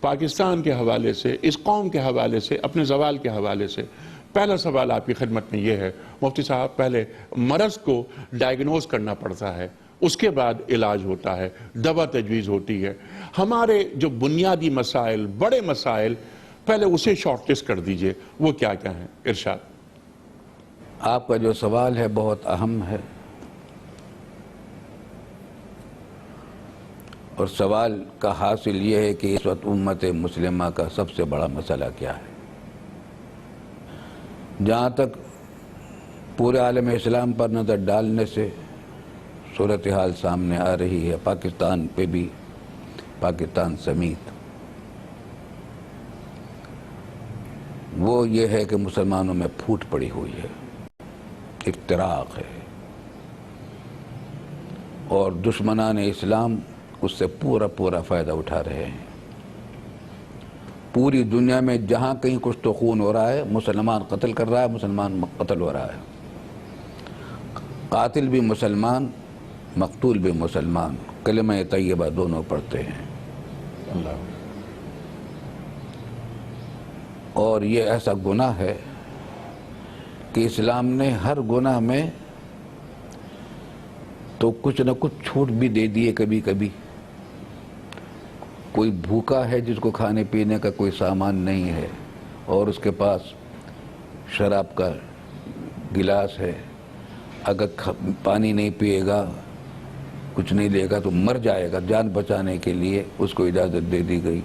پاکستان کے حوالے سے، اس قوم کے حوالے سے، اپنے زوال کے حوالے سے پہلا سوال آپ کی خدمت میں یہ ہے مفتی صاحب، پہلے مرض کو ڈائیگنوز کرنا پڑتا ہے، اس کے بعد علاج ہوتا ہے، دوا تجویز ہوتی ہے۔ ہمارے جو بنیادی مسائل، بڑے مسائل، پہلے اسے شارٹ لسٹ کر دیجئے، وہ کیا کیا ہیں؟ ارشاد۔ آپ کا جو سوال ہے بہت اہم ہے، اور سوال کا حاصل یہ ہے کہ اس وقت امت مسلمہ کا سب سے بڑا مسئلہ کیا ہے۔ جہاں تک پورے عالم اسلام پر نظر ڈالنے سے صورتحال سامنے آ رہی ہے، پاکستان پہ بھی، پاکستان سمیت، وہ یہ ہے کہ مسلمانوں میں پھوٹ پڑی ہوئی ہے، افتراق ہے، اور دشمنان اسلام اس سے پورا فائدہ اٹھا رہے ہیں۔ پوری دنیا میں جہاں کہیں کچھ تو خون ہو رہا ہے، مسلمان قتل کر رہا ہے، مسلمان قتل ہو رہا ہے، قاتل بھی مسلمان، مقتول بھی مسلمان، کلمہ طیبہ دونوں پڑھتے ہیں۔ اللہ۔ اور یہ ایسا گناہ ہے کہ اسلام نے ہر گناہ میں تو کچھ نہ کچھ چھوٹ بھی دے دیے۔ کبھی کبھی کوئی بھوکا ہے جس کو کھانے پینے کا کوئی سامان نہیں ہے، اور اس کے پاس شراب کا گلاس ہے، اگر پانی نہیں پیے گا، کچھ نہیں لے گا تو مر جائے گا، جان بچانے کے لیے اس کو اجازت دے دی گئی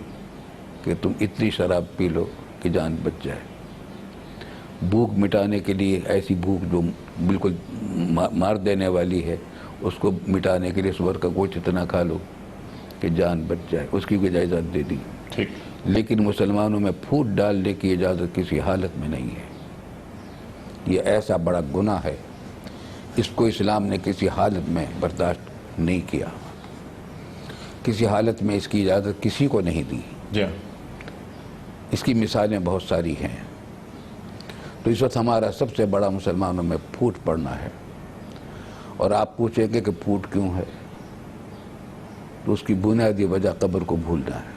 کہ تم اتنی شراب پی لو کہ جان بچ جائے۔ بھوک مٹانے کے لیے، ایسی بھوک جو بالکل مار دینے والی ہے، اس کو مٹانے کے لیے سور کا گوشت اتنا کھا لو کہ جان بچ جائے، اس کی بھی اجازت دے دی۔ لیکن مسلمانوں میں پھوٹ ڈالنے کی اجازت کسی حالت میں نہیں ہے۔ یہ ایسا بڑا گناہ ہے، اس کو اسلام نے کسی حالت میں برداشت نہیں کیا، کسی حالت میں اس کی اجازت کسی کو نہیں دی۔ اس کی مثالیں بہت ساری ہیں۔ تو اس وقت ہمارا سب سے بڑا مسلمانوں میں پھوٹ پڑنا ہے، اور آپ پوچھیں گے کہ پھوٹ کیوں ہے، تو اس کی بنیادی وجہ قبر کو بھولنا ہے۔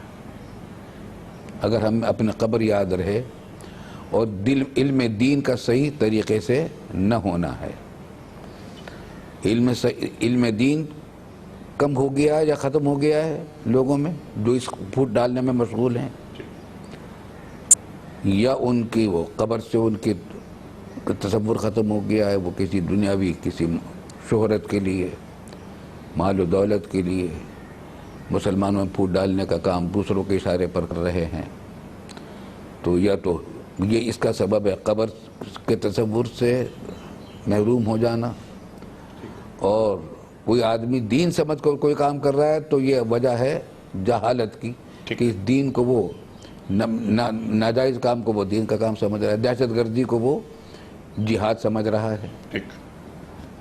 اگر ہم اپنے قبر یاد رہے اور علم دین کا صحیح طریقے سے نہ ہونا ہے، علم دین کم ہو گیا ہے یا ختم ہو گیا ہے لوگوں میں جو اس پھوٹ ڈالنے میں مشغول ہیں، یا ان کی وہ قبر سے ان کی تصور ختم ہو گیا ہے، وہ کسی دنیاوی، کسی شہرت کے لیے، مال و دولت کے لیے مسلمانوں میں پھوٹ ڈالنے کا کام دوسروں کے اشارے پر کر رہے ہیں، تو یا تو یہ اس کا سبب ہے قبر کے تصور سے محروم ہو جانا، اور کوئی آدمی دین سمجھ کر کوئی کام کر رہا ہے تو یہ وجہ ہے جہالت کی، کہ اس دین کو وہ ناجائز کام کو وہ دین کا کام سمجھ رہا ہے، دہشت گردی کو وہ جہاد سمجھ رہا ہے۔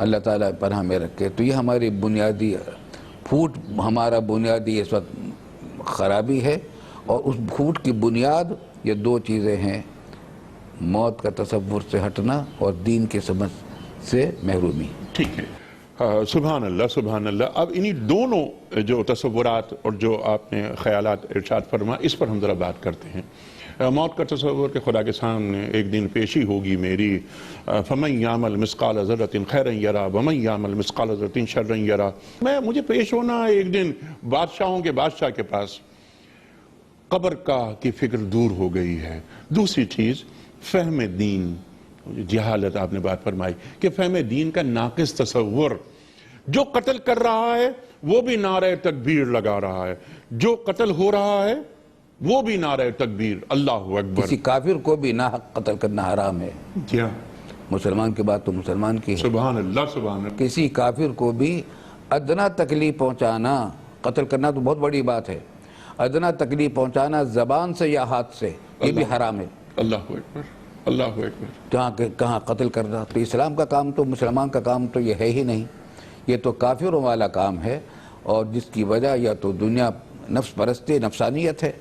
اللہ تعالیٰ پناہ میں رکھے۔ تو یہ ہماری بنیادی پھوٹ، ہمارا بنیادی اس وقت خرابی ہے، اور اس پھوٹ کی بنیاد یہ دو چیزیں ہیں: موت کا تصور سے ہٹنا اور دین کے سمجھ سے محرومی۔ ٹھیک ہے، سبحان اللہ سبحان اللہ۔ اب انہی دونوں جو تصورات اور جو آپ نے خیالات ارشاد فرما، اس پر ہم ذرا بات کرتے ہیں۔ موت کا تصور کہ خدا کے سامنے ایک دن پیشی ہوگی میری، فَمَنْ يَعْمَلْ مِثْقَالَ ذَرَّةٍ خَيْرًا يَرَى وَمَنْ يَعْمَلْ مِثْقَالَ ذَرَّةٍ شَرًّا يَرَى۔ مجھے پیش ہونا ہے ایک دن بادشاہوں کے بادشاہ کے پاس۔ قبر کی فکر دور ہو گئی ہے۔ دوسری چیز فہم دین، جہالت آپ نے بات فرمائی کہ فہم دین کا ناقص تصور۔ جو قتل کر رہا ہے وہ بھی نعرہ تکبیر لگا رہا ہے، جو قتل ہو رہا ہے وہ بھی نعرہ تکبیر، اللہ اکبر۔ کسی کافر کو بھی ناحق قتل کرنا حرام ہے۔ کیا؟ مسلمان کی بات تو مسلمان کی ہے۔ سبحان اللہ سبحان اللہ۔ کسی کافر کو بھی ادنا تکلیف پہنچانا، قتل کرنا تو بہت بڑی بات ہے، ادنا تکلیف پہنچانا زبان سے یا ہاتھ سے، یہ بھی حرام ہے۔ اللہ اکبر اللہ اکبر۔ کہاں قتل کرنا؟ تو اسلام کا کام تو، مسلمان کا کام تو یہ ہے ہی نہیں، یہ تو کافروں والا کام ہے، اور جس کی وجہ یا تو دنیا نفس پرستی، نفسانیت ہے،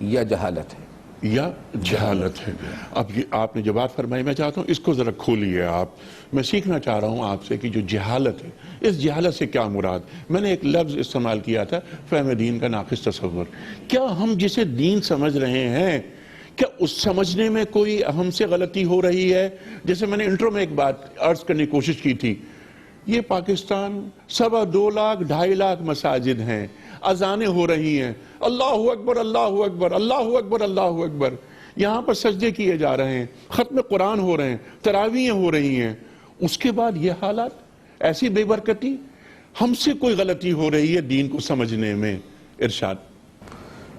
یا جہالت ہے۔ یا جہالت ہے۔ اب یہ آپ نے جو بات فرمائی، میں چاہتا ہوں اس کو ذرا کھولیے آپ۔ میں سیکھنا چاہ رہا ہوں آپ سے کہ جو جہالت ہے، اس جہالت سے کیا مراد؟ میں نے ایک لفظ استعمال کیا تھا، فہم دین کا ناقص تصور۔ کیا ہم جسے دین سمجھ رہے ہیں، کیا اس سمجھنے میں کوئی ہم سے غلطی ہو رہی ہے؟ جیسے میں نے انٹرو میں ایک بات عرض کرنے کی کوشش کی تھی، یہ پاکستان 2.25 لاکھ 2.5 لاکھ مساجد ہیں، اذانیں ہو رہی ہیں، اللہ اکبر اللہ اکبر اللہ اکبر اللہ اکبر، یہاں پر سجدے کیے جا رہے ہیں، ختم قرآن ہو رہے ہیں، تراویحیں ہو رہی ہیں، اس کے بعد یہ حالات، ایسی بے برکتی؟ ہم سے کوئی غلطی ہو رہی ہے دین کو سمجھنے میں؟ ارشاد۔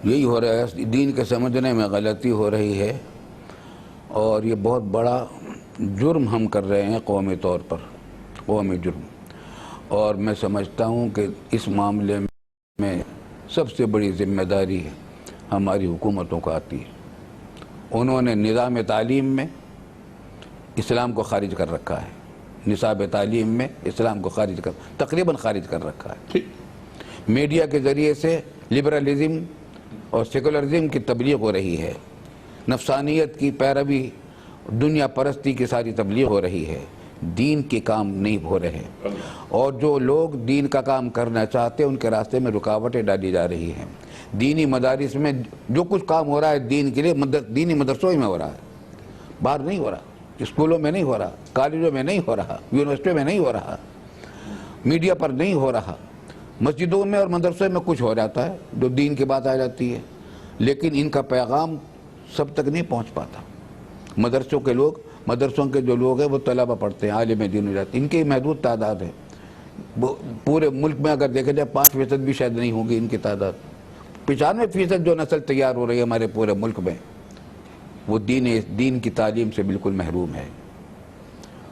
یہی ہو رہا ہے، دین کے سمجھنے میں غلطی ہو رہی ہے، اور یہ بہت بڑا جرم ہم کر رہے ہیں قومی طور پر، قومی جرم۔ اور میں سمجھتا ہوں کہ اس معاملے میں سب سے بڑی ذمہ داری ہماری حکومتوں کو آتی ہے۔ انہوں نے نظام تعلیم میں اسلام کو خارج کر رکھا ہے، نصاب تعلیم میں اسلام کو تقریباً خارج کر رکھا ہے۔ میڈیا کے ذریعے سے لبرلزم اور سیکولرزم کی تبلیغ ہو رہی ہے، نفسانیت کی پیروی، دنیا پرستی کی ساری تبلیغ ہو رہی ہے، دین کے کام نہیں ہو رہے، اور جو لوگ دین کا کام کرنا چاہتے ہیں ان کے راستے میں رکاوٹیں ڈالی جا رہی ہیں۔ دینی مدارس میں جو کچھ کام ہو رہا ہے دین کے لیے، دینی مدرسوں میں ہو رہا ہے، باہر نہیں ہو رہا، اسکولوں میں نہیں ہو رہا، کالجوں میں نہیں ہو رہا، یونیورسٹیوں میں نہیں ہو رہا، میڈیا پر نہیں ہو رہا، مسجدوں میں اور مدرسوں میں کچھ ہو جاتا ہے جو دین کی بات آ جاتی ہے، لیکن ان کا پیغام سب تک نہیں پہنچ پاتا۔ مدرسوں کے جو لوگ ہیں وہ طلبہ پڑھتے ہیں، عالم دین ہو جاتے ہیں، ان کی محدود تعداد ہے، پورے ملک میں اگر دیکھا جائے 5% بھی شاید نہیں ہوگی ان کی تعداد۔ 95% جو نسل تیار ہو رہی ہے ہمارے پورے ملک میں، وہ دین کی تعلیم سے بالکل محروم ہے،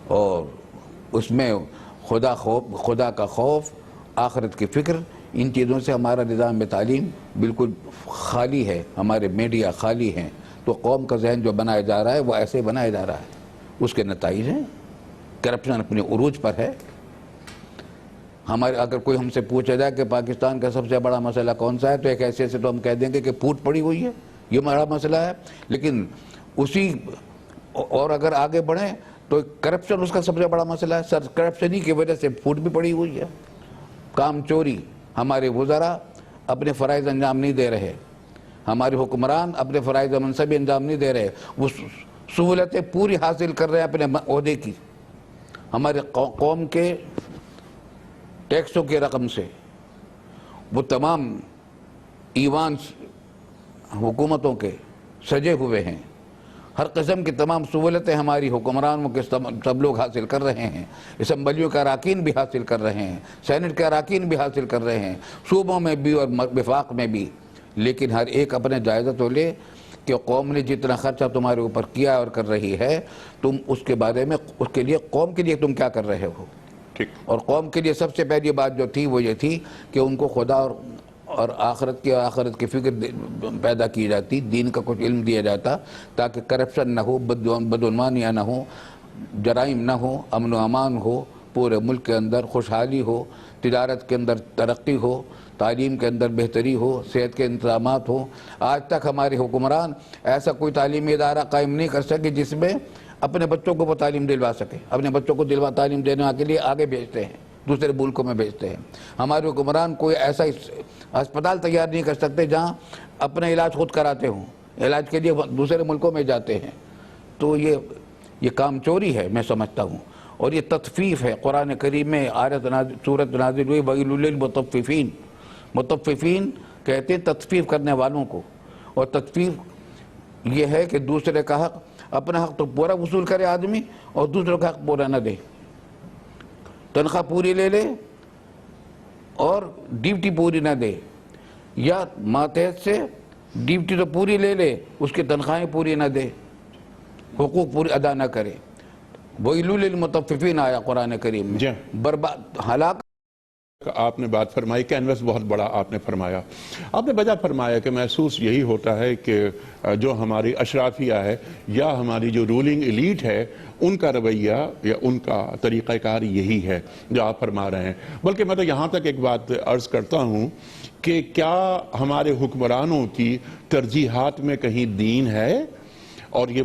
اور اس میں خدا کا خوف، آخرت کی فکر، ان چیزوں سے ہمارا نظام تعلیم بالکل خالی ہے، ہمارے میڈیا خالی ہیں، تو قوم کا ذہن جو بنایا جا رہا ہے وہ ایسے بنایا جا رہا ہے، اس کے نتائج ہیں۔ کرپشن اپنے عروج پر ہے۔ اگر کوئی ہم سے پوچھا جائے کہ پاکستان کا سب سے بڑا مسئلہ کون سا ہے، تو ایک ایسے تو ہم کہہ دیں گے کہ پھوٹ پڑی ہوئی ہے، یہ بڑا مسئلہ ہے، لیکن اور اگر آگے بڑھیں تو کرپشن اس کا سب سے بڑا مسئلہ ہے۔ کرپشن ہی کی وجہ سے پھوٹ بھی پڑی ہوئی ہے، کام چوری، ہمارے وزراء اپنے فرائض انجام نہیں دے رہے، ہمارے حکمران اپنے فرائض منصبی انجام نہیں دے رہے، وہ سہولتیں پوری حاصل کر رہے ہیں اپنے عہدے کی، ہمارے قوم کے ٹیکسوں کی رقم سے، وہ تمام ایوان حکومتوں کے سجے ہوئے ہیں، ہر قسم کی تمام سہولتیں ہماری حکمرانوں کے سب لوگ حاصل کر رہے ہیں، اسمبلیوں کے اراکین بھی حاصل کر رہے ہیں، سینٹ کے اراکین بھی حاصل کر رہے ہیں، صوبوں میں بھی اور وفاق میں بھی، لیکن ہر ایک اپنے جائزہ تو لے کہ قوم نے جتنا خرچہ تمہارے اوپر کیا اور کر رہی ہے، تم اس کے بارے میں، اس کے لیے، قوم کے لیے تم کیا کر رہے ہو۔ اور قوم کے لیے سب سے پہلی بات جو تھی وہ یہ تھی کہ ان کو خدا اور آخرت کی فکر پیدا کی جاتی، دین کا کچھ علم دیا جاتا، تاکہ کرپشن نہ ہو، بدعنوانیاں نہ ہو، جرائم نہ ہو، امن و امان ہو، پورے ملک کے اندر خوشحالی ہو، تجارت کے اندر ترقی ہو، تعلیم کے اندر بہتری ہو، صحت کے انتظامات ہو۔ آج تک ہمارے حکمران ایسا کوئی تعلیمی ادارہ قائم نہیں کر سکے جس میں اپنے بچوں کو وہ تعلیم دلوا سکے، اپنے بچوں کو تعلیم دینے کے لیے آگے بھیجتے ہیں، دوسرے ملکوں میں بھیجتے ہیں۔ ہمارے حکمران کوئی ایسا ہسپتال تیار نہیں کر سکتے جہاں اپنا علاج خود کراتے ہوں، علاج کے لیے دوسرے ملکوں میں جاتے ہیں۔ تو یہ کام چوری ہے، میں سمجھتا ہوں، اور یہ تطفیف ہے۔ قرآن کریم میں سورت نازل ہوئی وَيْلٌ لِّلْمُطَفِّفِينَ، مطففین کہتے ہیں تطفیف کرنے والوں کو، اور تطفیف یہ ہے کہ دوسرے کا حق، اپنا حق تو پورا وصول کرے آدمی اور دوسروں کا حق پورا نہ دے، تنخواہ پوری لے لے اور ڈیوٹی پوری نہ دے، یا ماتحت سے ڈیوٹی تو پوری لے لے، اس کی تنخواہیں پوری نہ دے، حقوق پوری ادا نہ کرے۔ وَيْلٌ لِّلْمُطَفِّفِينَ آیا قرآن کریم میں، برباد، ہلاک۔ آپ نے بات فرمائی، کینوس بہت بڑا آپ نے فرمایا، آپ نے وجہ فرمایا کہ محسوس یہی ہوتا ہے کہ جو ہماری اشرافیہ ہے یا ہماری جو رولنگ ایلیٹ ہے ان کا رویہ یا ان کا طریقہ کار یہی ہے جو آپ فرما رہے ہیں۔ بلکہ میں تو یہاں تک ایک بات عرض کرتا ہوں کہ کیا ہمارے حکمرانوں کی ترجیحات میں کہیں دین ہے؟ اور یہ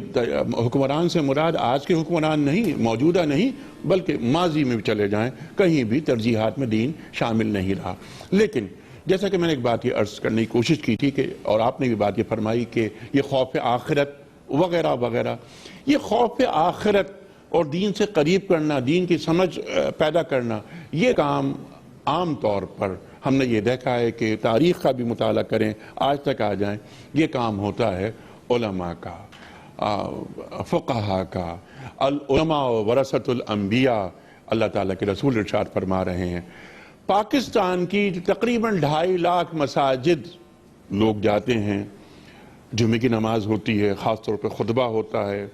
حکمران سے مراد آج کے حکمران نہیں، موجودہ نہیں، بلکہ ماضی میں بھی چلے جائیں، کہیں بھی ترجیحات میں دین شامل نہیں رہا۔ لیکن جیسا کہ میں نے ایک بات یہ عرض کرنے کی کوشش کی تھی کہ اور آپ نے بھی بات یہ فرمائی کہ یہ خوف آخرت وغیرہ وغیرہ، یہ خوف آخرت اور دین سے قریب کرنا، دین کی سمجھ پیدا کرنا، یہ کام عام طور پر ہم نے یہ دیکھا ہے کہ تاریخ کا بھی مطالعہ کریں، آج تک آ جائیں، یہ کام ہوتا ہے علماء کا، فقہاء کا۔ العلماء ورثۃ الانبیاء، اللہ تعالیٰ کے رسول ارشاد فرما رہے ہیں۔ پاکستان کی تقریباً 2.5 لاکھ مساجد لوگ جاتے ہیں، جمعے کی نماز ہوتی ہے، خاص طور پہ خطبہ ہوتا ہے۔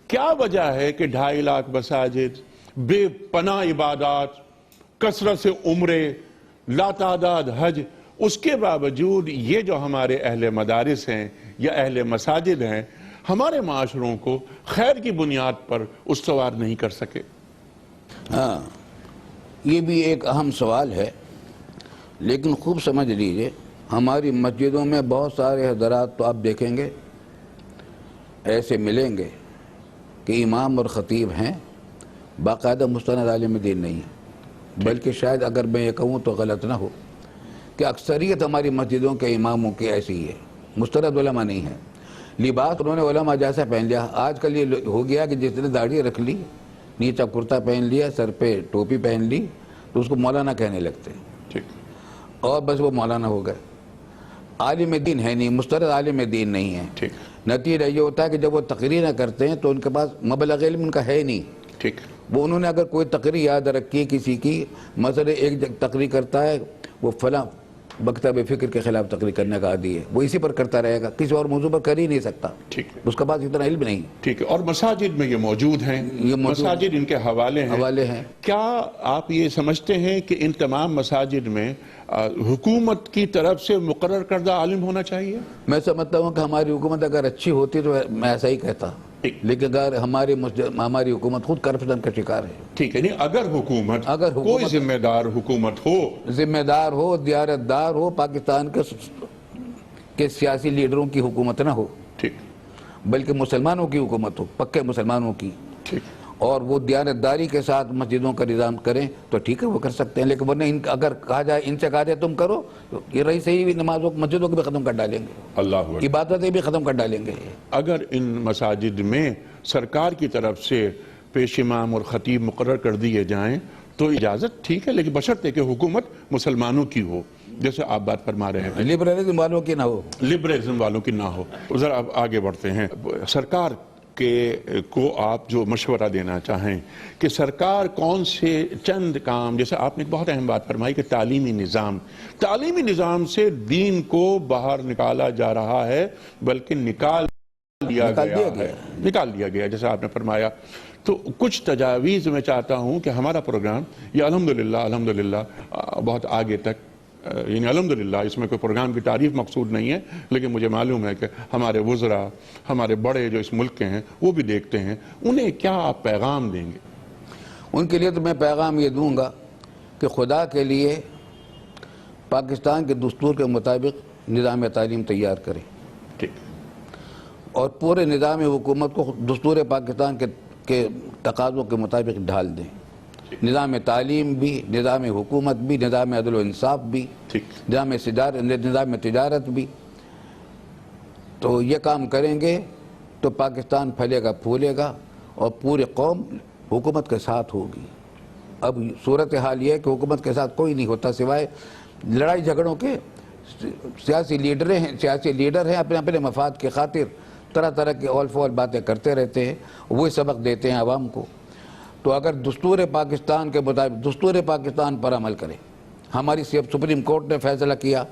کیا وجہ ہے کہ 2.5 لاکھ مساجد، بے پناہ عبادات، کثرت سے عمرے، لاتعداد حج، اس کے باوجود یہ جو ہمارے اہل مدارس ہیں یا اہل مساجد ہیں، ہمارے معاشروں کو خیر کی بنیاد پر استوار نہیں کر سکے؟ ہاں، یہ بھی ایک اہم سوال ہے، لیکن خوب سمجھ لیجئے، ہماری مسجدوں میں بہت سارے حضرات تو آپ دیکھیں گے ایسے ملیں گے کہ امام اور خطیب ہیں، باقاعدہ مستند عالم دین نہیں ہے، بلکہ شاید اگر میں یہ کہوں تو غلط نہ ہو کہ اکثریت ہماری مسجدوں کے اماموں کی ایسی ہے، مستند علماء نہیں ہے۔ لباس انہوں نے علماء جیسا پہن لیا۔ آج کل یہ ہو گیا کہ جس نے داڑھی رکھ لی، نیچا کرتا پہن لیا، سر پہ ٹوپی پہن لی، تو اس کو مولانا کہنے لگتے ہیں، اور بس وہ مولانا ہو گئے۔ عالم دین ہے نہیں، مستند عالم دین نہیں ہے۔ نتیجہ یہ ہوتا ہے کہ جب وہ تقریر کرتے ہیں تو ان کے پاس مبلغ علم ان کا ہے نہیں۔ وہ انہوں نے اگر کوئی تقریر یاد رکھی کسی کی، مثلا ایک تقریر کرتا ہے وہ فلاں مکتب فکر کے خلاف تقریر کرنے کا عادی ہے، وہ اسی پر کرتا رہے گا، کسی اور موضوع پر کر ہی نہیں سکتا، اس کے پاس اتنا علم نہیں۔ ٹھیک ہے، اور مساجد میں یہ موجود ہیں، مساجد ان کے حوالے ہیں۔ کیا آپ یہ سمجھتے ہیں کہ ان تمام مساجد میں حکومت کی طرف سے مقرر کردہ عالم ہونا چاہیے؟ میں سمجھتا ہوں کہ ہماری حکومت اگر اچھی ہوتی تو میں ایسا ہی کہتا، لیکن اگر ہماری حکومت خود کرپشن کا شکار ہے۔ ٹھیک ہے، نہیں اگر حکومت کوئی ذمہ دار حکومت ہو، ذمہ دار ہو، دیانت دار ہو، پاکستان کے سیاسی لیڈروں کی حکومت نہ ہو، بلکہ مسلمانوں کی حکومت ہو، پکے مسلمانوں کی، اور وہ دیانت داری کے ساتھ مسجدوں کا نظام کریں تو ٹھیک ہے، وہ کر سکتے ہیں، لیکن ورنہ اگر کہا جائے، ان سے کہا جائے تم کرو تو یہ رہی صحیح نمازوں مسجدوں کو بھی ختم کر ڈالیں گے، اللہ عبادتیں بھی ختم کر ڈالیں گے۔ اگر ان مساجد میں سرکار کی طرف سے پیش امام اور خطیب مقرر کر دیے جائیں تو اجازت ٹھیک ہے، لیکن بشرطے کہ حکومت مسلمانوں کی ہو، جیسے آپ بات فرما رہے ہیں، لبرلزم والوں کی نہ ہو، لبرلزم والوں کی نہ ہو۔ ذرا اب آگے بڑھتے ہیں، سرکار کو آپ جو مشورہ دینا چاہیں کہ سرکار کون سے چند کام، جیسے آپ نے ایک بہت اہم بات فرمائی کہ تعلیمی نظام سے دین کو باہر نکالا جا رہا ہے، بلکہ نکال دیا گیا، جیسے آپ نے فرمایا، تو کچھ تجاویز میں چاہتا ہوں کہ ہمارا پروگرام یہ الحمدللہ بہت آگے تک، یعنی الحمدللہ اس میں کوئی پروگرام کی تعریف مقصود نہیں ہے، لیکن مجھے معلوم ہے کہ ہمارے وزراء، ہمارے بڑے جو اس ملک کے ہیں وہ بھی دیکھتے ہیں، انہیں کیا آپ پیغام دیں گے؟ ان کے لیے تو میں پیغام یہ دوں گا کہ خدا کے لیے پاکستان کے دستور کے مطابق نظام تعلیم تیار کریں، اور پورے نظام حکومت کو دستور پاکستان کے تقاضوں کے مطابق ڈھال دیں، نظام تعلیم بھی، نظام حکومت بھی، نظام عدل و انصاف بھی، نظام تجارت بھی۔ تو یہ کام کریں گے تو پاکستان پھلے گا، پھولے گا، اور پوری قوم حکومت کے ساتھ ہوگی۔ اب صورتحال یہ ہے کہ حکومت کے ساتھ کوئی نہیں ہوتا سوائے لڑائی جھگڑوں کے۔ سیاسی لیڈر ہیں، اپنے اپنے مفاد کی خاطر طرح طرح کی اول فول باتیں کرتے رہتے ہیں، وہی سبق دیتے ہیں عوام کو۔ تو اگر دستور پاکستان کے مطابق دستور پاکستان پر عمل کریں، ہماری سپریم کورٹ نے فیصلہ کیا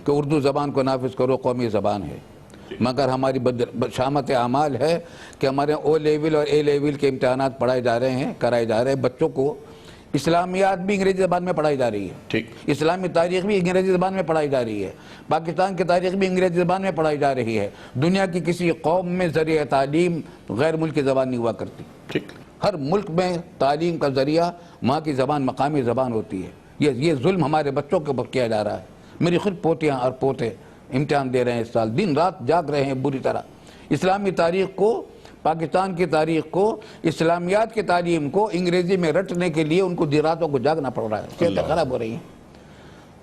کہ اردو زبان کو نافذ کرو، قومی زبان ہے، مگر ہماری شامت اعمال ہے کہ ہمارے او لیول اور اے لیول کے امتحانات کرائے جا رہے ہیں، بچوں کو اسلامیات بھی انگریزی زبان میں پڑھائی جا رہی ہے، اسلامی تاریخ بھی انگریزی زبان میں پڑھائی جا رہی ہے، پاکستان کی تاریخ بھی انگریزی زبان میں پڑھائی جا رہی ہے۔ دنیا کی کسی قوم میں ذریعہ تعلیم غیر ملکی زبان نہیں ہوا کرتی، ہر ملک میں تعلیم کا ذریعہ وہاں کی زبان مقامی زبان ہوتی ہے۔ یہ ظلم ہمارے بچوں کے اوپر کیا جا رہا ہے۔ میری خود پوتیاں اور پوتے امتحان دے رہے ہیں اس سال، دن رات جاگ رہے ہیں بری طرح. اسلامی تاریخ کو، پاکستان کی تاریخ کو، اسلامیات کی تعلیم کو انگریزی میں رٹنے کے لیے ان کو دن راتوں کو جاگنا پڑ رہا ہے، صحتیں خراب ہو رہی ہیں.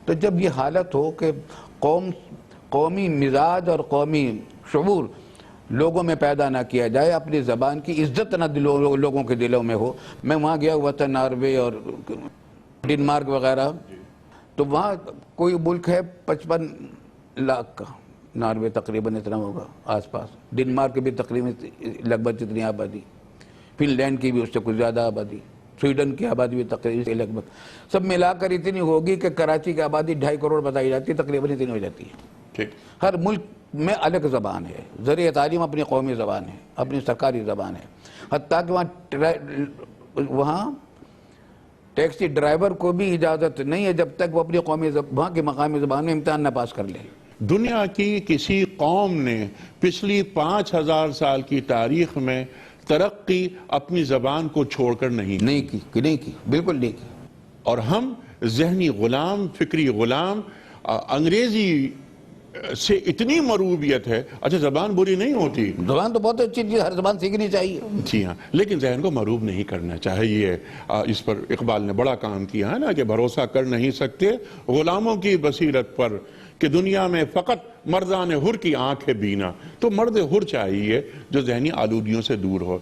تو جب یہ حالت ہو کہ قومی مزاج اور قومی شعور لوگوں میں پیدا نہ کیا جائے، اپنی زبان کی عزت نہ لوگوں کے دلوں میں ہو. میں وہاں گیا ہوا تھا ناروے اور ڈنمارک وغیرہ، تو وہاں کوئی ملک ہے 55 لاکھ کا، ناروے تقریباً اتنا ہوگا آس پاس، ڈنمارک بھی تقریباً لگ بھگ اتنی آبادی، فن لینڈ کی بھی اس سے کچھ زیادہ آبادی، سویڈن کی آبادی بھی تقریباً لگ بھگ، سب ملا کر اتنی ہوگی کہ کراچی کی آبادی 2.5 کروڑ بتائی جاتی ہے، تقریباً اتنی ہو جاتی ہے. ہر ملک میں الگ زبان ہے، ذریعہ تعلیم اپنی قومی زبان ہے، اپنی سرکاری زبان ہے. حتیٰ کہ وہاں ٹیکسی ڈرائیور کو بھی اجازت نہیں ہے جب تک وہ اپنی وہاں کی مقامی زبان میں امتحان نہ پاس کر لے. دنیا کی کسی قوم نے پچھلی 5000 سال کی تاریخ میں ترقی اپنی زبان کو چھوڑ کر نہیں کی، بالکل نہیں کی. اور ہم ذہنی غلام، فکری غلام، انگریزی سے اتنی مروبیت ہے. اچھا زبان بری نہیں ہوتی، زبان تو بہت اچھی چیز، ہر زبان سیکھنی چاہیے. جی ہاں، لیکن ذہن کو مروب نہیں کرنا چاہیے. اس پر اقبال نے بڑا کام کیا ہے نا کہ بھروسہ کر نہیں سکتے غلاموں کی بصیرت پر کہ دنیا میں فقط مردان حر کی آنکھ ہے بینا. تو مرد حر چاہیے جو ذہنی آلودگیوں سے دور ہو.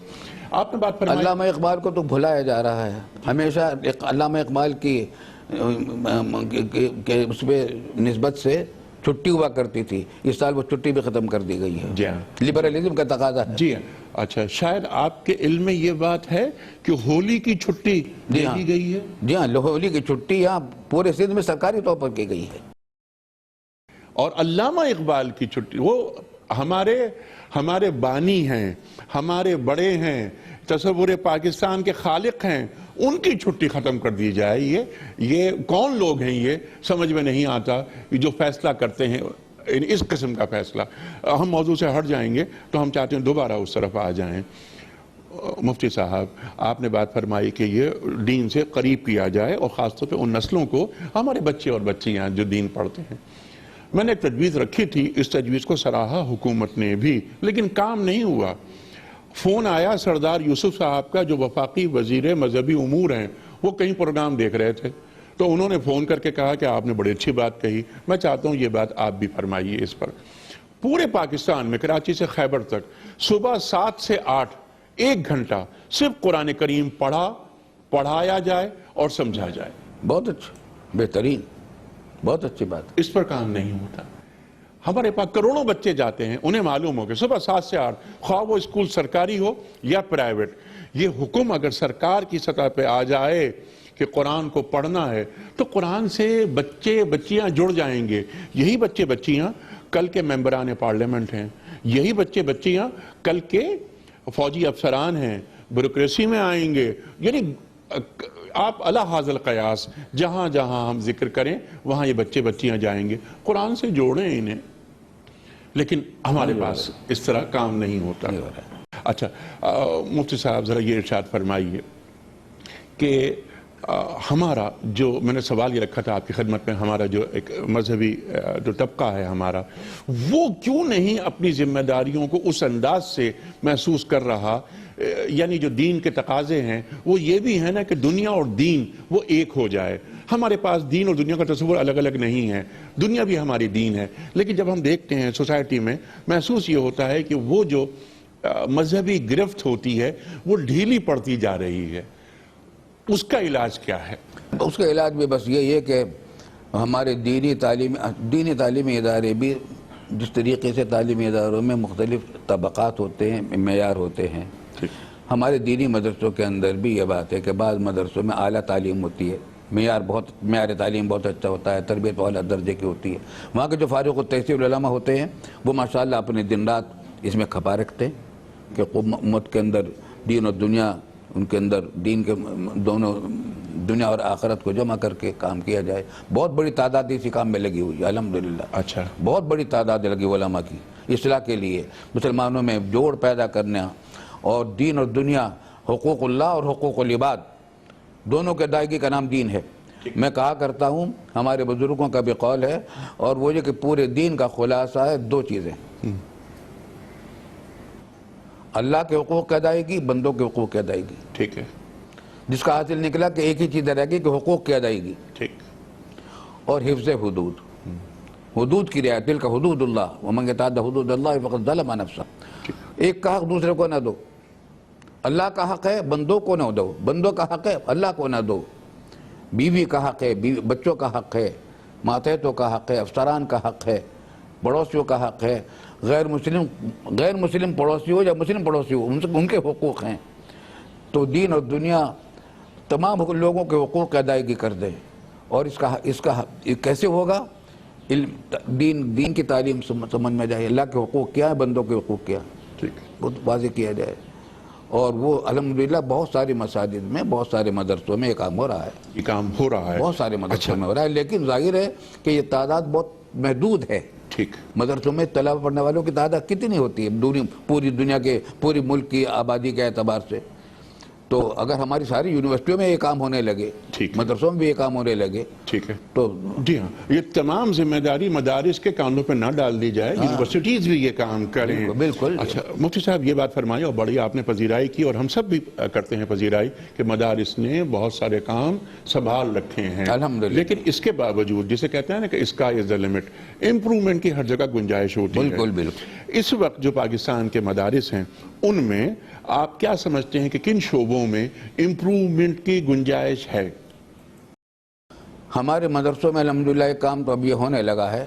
آپ نے بات فرمائی علامہ اقبال کو تو بھلایا جا رہا ہے. ہمیشہ علامہ اقبال کی اس پہ نسبت سے چھٹی ہوا کرتی تھی، اس سال وہ چھٹی بھی ختم کر دی گئی ہے. جی ہاں، لبرلزم کا تقاضا ہے. جی ہاں. اچھا شاید آپ کے علم میں یہ بات ہے کہ ہولی کی چھٹی دے دی گئی ہے. جی ہاں، ہولی کی چھٹی یہاں پورے سندھ میں سرکاری طور پر کی گئی ہے. اور علامہ اقبال کی چھٹی، وہ ہمارے بانی ہیں، ہمارے بڑے ہیں، تصور پاکستان کے خالق ہیں، ان کی چھٹی ختم کر دی جائے. یہ کون لوگ ہیں، یہ سمجھ میں نہیں آتا جو فیصلہ کرتے ہیں اس قسم کا فیصلہ. ہم موضوع سے ہٹ جائیں گے تو ہم چاہتے ہیں دوبارہ اس طرف آ جائیں. مفتی صاحب آپ نے بات فرمائی کہ یہ دین سے قریب کیا جائے اور خاص طور پہ ان نسلوں کو، ہمارے بچے اور بچیاں جو دین پڑھتے ہیں. میں نے ایک تجویز رکھی تھی، اس تجویز کو سراہا حکومت نے بھی، لیکن کام نہیں ہوا. فون آیا سردار یوسف صاحب کا جو وفاقی وزیر مذہبی امور ہیں، وہ کہیں پروگرام دیکھ رہے تھے تو انہوں نے فون کر کے کہا کہ آپ نے بڑی اچھی بات کہی، میں چاہتا ہوں یہ بات آپ بھی فرمائیے اس پر. پورے پاکستان میں کراچی سے خیبر تک صبح 7 سے 8 1 گھنٹہ صرف قرآن کریم پڑھایا جائے اور سمجھا جائے. بہت اچھا، بہترین، بہت اچھی بات. اس پر کام نہیں ہوتا. ہمارے پاس کروڑوں بچے جاتے ہیں، انہیں معلوم ہو کہ صبح 7 سے 8 خواہ وہ اسکول سرکاری ہو یا پرائیویٹ، یہ حکم اگر سرکار کی سطح پہ آ جائے کہ قرآن کو پڑھنا ہے تو قرآن سے بچے بچیاں جڑ جائیں گے. یہی بچے بچیاں کل کے ممبران پارلیمنٹ ہیں، یہی بچے بچیاں کل کے فوجی افسران ہیں، بیوروکریسی میں آئیں گے. یعنی آپ علی حاضر قیاس جہاں جہاں ہم ذکر کریں وہاں یہ بچے بچیاں جائیں گے. قرآن سے جوڑیں انہیں، لیکن ہمارے پاس اس طرح کام نہیں ہوتا. اچھا مفتی صاحب ذرا یہ ارشاد فرمائیے کہ ہمارا جو، میں نے سوال یہ رکھا تھا آپ کی خدمت میں، ہمارا جو ایک مذہبی جو طبقہ ہے ہمارا، وہ کیوں نہیں اپنی ذمہ داریوں کو اس انداز سے محسوس کر رہا؟ یعنی جو دین کے تقاضے ہیں وہ یہ بھی ہے نا کہ دنیا اور دین وہ ایک ہو جائے. ہمارے پاس دین اور دنیا کا تصور الگ الگ نہیں ہے، دنیا بھی ہماری دین ہے، لیکن جب ہم دیکھتے ہیں سوسائٹی میں محسوس یہ ہوتا ہے کہ وہ جو مذہبی گرفت ہوتی ہے وہ ڈھیلی پڑتی جا رہی ہے. اس کا علاج کیا ہے؟ اس کا علاج بھی بس یہی ہے کہ ہمارے دینی تعلیمی ادارے بھی، جس طریقے سے تعلیمی اداروں میں مختلف طبقات ہوتے ہیں، معیار ہوتے ہیں، ہمارے دینی مدرسوں کے اندر بھی یہ بات ہے کہ بعض مدرسوں میں اعلیٰ تعلیم ہوتی ہے، معیار تعلیم بہت اچھا ہوتا ہے، تربیت اعلیٰ درجے کی ہوتی ہے. وہاں کے جو فارغ التحصیل علماء ہوتے ہیں وہ ماشاءاللہ اپنے دن رات اس میں کھپا رکھتے ہیں کہ امت کے اندر دین اور دنیا، ان کے اندر دین کے دونوں، دنیا اور آخرت کو جمع کر کے کام کیا جائے. بہت بڑی تعداد اسی کام میں لگی ہوئی ہے الحمدللہ. اچھا، بہت بڑی تعداد لگی علماء کی اصلاح کے لیے، مسلمانوں میں جوڑ پیدا کرنا، اور دین اور دنیا، حقوق اللہ اور حقوق العباد دونوں کے ادائیگی کا نام دین ہے. میں کہا کرتا ہوں ہمارے بزرگوں کا بھی قول ہے اور وہ یہ کہ پورے دین کا خلاصہ ہے دو چیزیں، اللہ کے حقوق کی ادائیگی، بندوں کے حقوق کی ادائیگی، ٹھیک ہے، جس کا حاصل نکلا کہ ایک ہی چیز رہ گئی کہ حقوق کی ادائیگی ٹھیک، اور حفظ حدود، حدود کی رعایت، تلک حدود اللہ ومن یتعد حدود اللہ فقد ظلم نفسہ، ایک کا حق دوسرے کو نہ دو، اللہ کا حق ہے بندوں کو نہ دو، بندوں کا حق ہے اللہ کو نہ دو، بیوی کا حق ہے، بچوں کا حق ہے، ماتحتوں کا حق ہے، افسران کا حق ہے، پڑوسیوں کا حق ہے، غیر مسلم پڑوسی ہو یا مسلم پڑوسی ہو ان کے حقوق ہیں، تو دین اور دنیا تمام لوگوں کے حقوق کی ادائیگی کر دے، اور اس کا کیسے ہوگا؟ دین کی تعلیم سمجھ میں جائے، اللہ کے حقوق کیا ہے، بندوں کے حقوق کیا ہے، ٹھیک، وہ واضح کیا جائے، اور وہ الحمدللہ بہت ساری مساجد میں، بہت سارے مدرسوں میں یہ کام ہو رہا ہے، یہ کام ہو رہا ہے، بہت سارے مدرسوں میں ہو رہا ہے، لیکن ظاہر ہے کہ یہ تعداد بہت محدود ہے، ٹھیک، مدرسوں میں طلبہ پڑھنے والوں کی تعداد کتنی ہوتی ہے پوری دنیا کے، پوری ملک کی آبادی کے اعتبار سے؟ تو اگر ہماری ساری یونیورسٹیوں میں یہ کام ہونے لگے، ٹھیک، مدرسوں میں بھی یہ کام ہونے لگے، ٹھیک ہے، تو جی ہاں، یہ تمام ذمہ داری مدارس کے کانوں پہ نہ ڈال دی جائے، یونیورسٹیز بھی یہ کام کریں۔ بالکل۔ اچھا مفتی صاحب یہ بات فرمائی اور بڑی آپ نے پذیرائی کی، اور ہم سب بھی کرتے ہیں پذیرائی کہ مدارس نے بہت سارے کام سنبھال رکھے ہیں، الحمدللہ، لیکن اس کے باوجود جسے کہتے ہیں نا کہ sky is the limit, improvement کی ہر جگہ گنجائش ہوتی ہے۔ بالکل بالکل۔ اس وقت جو پاکستان کے مدارس ہیں ان میں آپ کیا سمجھتے ہیں کہ کن شعبوں میں امپرومنٹ کی گنجائش ہے؟ ہمارے مدرسوں میں الحمدللہ ایک کام تو اب یہ ہونے لگا ہے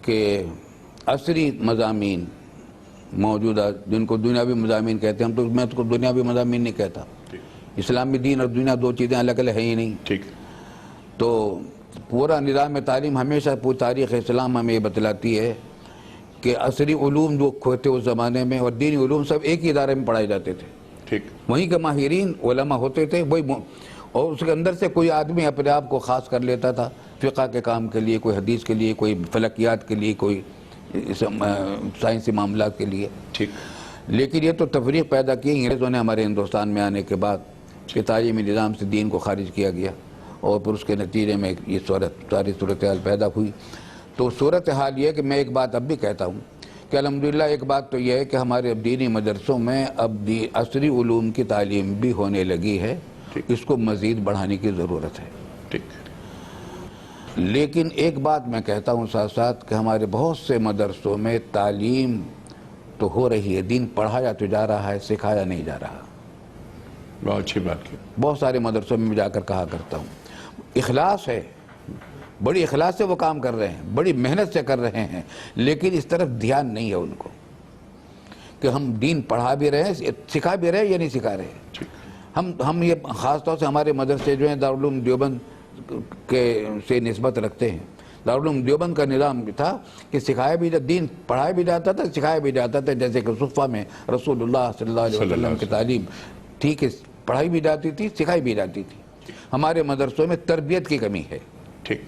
کہ عصری مضامین موجودہ، جن کو دنیاوی مضامین کہتے ہیں، میں اس کو دنیاوی مضامین نہیں کہتا، اسلام میں دین اور دنیا دو چیزیں الگ الگ ہیں ہی نہیں، ٹھیک، تو پورا نظام تعلیم ہمیشہ پوری تاریخ اسلام ہمیں یہ بتلاتی ہے کہ عصری علوم جو ہوتے اس زمانے میں اور دینی علوم سب ایک ہی ادارے میں پڑھائے جاتے تھے، ٹھیک، وہیں کے ماہرین علماء ہوتے تھے، اور اس کے اندر سے کوئی آدمی اپنے آپ کو خاص کر لیتا تھا فقہ کے کام کے لیے، کوئی حدیث کے لیے، کوئی فلکیات کے لیے، کوئی سائنسی معاملات کے لیے، ٹھیک، لیکن یہ تو تفریق پیدا کی انگریزوں نے ہمارے ہندوستان میں آنے کے بعد کہ تعلیمی نظام سے دین کو خارج کیا گیا، اور پھر اس کے نتیجے میں یہ ساری صورتحال پیدا ہوئی۔ تو صورتحال یہ ہے کہ میں ایک بات اب بھی کہتا ہوں کہ الحمدللہ ایک بات تو یہ ہے کہ ہمارے دینی مدرسوں میں اب عصری علوم کی تعلیم بھی ہونے لگی ہے، اس کو مزید بڑھانے کی ضرورت ہے، ٹھیک، لیکن ایک بات میں کہتا ہوں ساتھ ساتھ کہ ہمارے بہت سے مدرسوں میں تعلیم تو ہو رہی ہے، دین پڑھایا تو جا رہا ہے، سکھایا نہیں جا رہا، بہت اچھی بات کی، بہت سارے مدرسوں میں جا کر کہا کرتا ہوں، اخلاص ہے، بڑی اخلاص سے وہ کام کر رہے ہیں، بڑی محنت سے کر رہے ہیں، لیکن اس طرف دھیان نہیں ہے ان کو کہ ہم دین پڑھا بھی رہے ہیں، سکھا بھی رہے ہیں یا نہیں سکھا رہے ہیں۔ ہم یہ خاص طور سے ہمارے مدرسے جو ہیں دارالعلوم دیوبند کے سے نسبت رکھتے ہیں، دارالعلوم دیوبند کا نظام تھا کہ سکھایا بھی دین پڑھایا بھی جاتا تھا، سکھایا بھی جاتا تھا، جیسے کہ صفہ میں رسول اللہ صلی اللہ علیہ وسلم کی تعلیم ٹھیک ہے، پڑھائی بھی جاتی تھی، سکھائی بھی جاتی تھی۔ ہمارے مدرسوں میں تربیت کی کمی ہے، ٹھیک،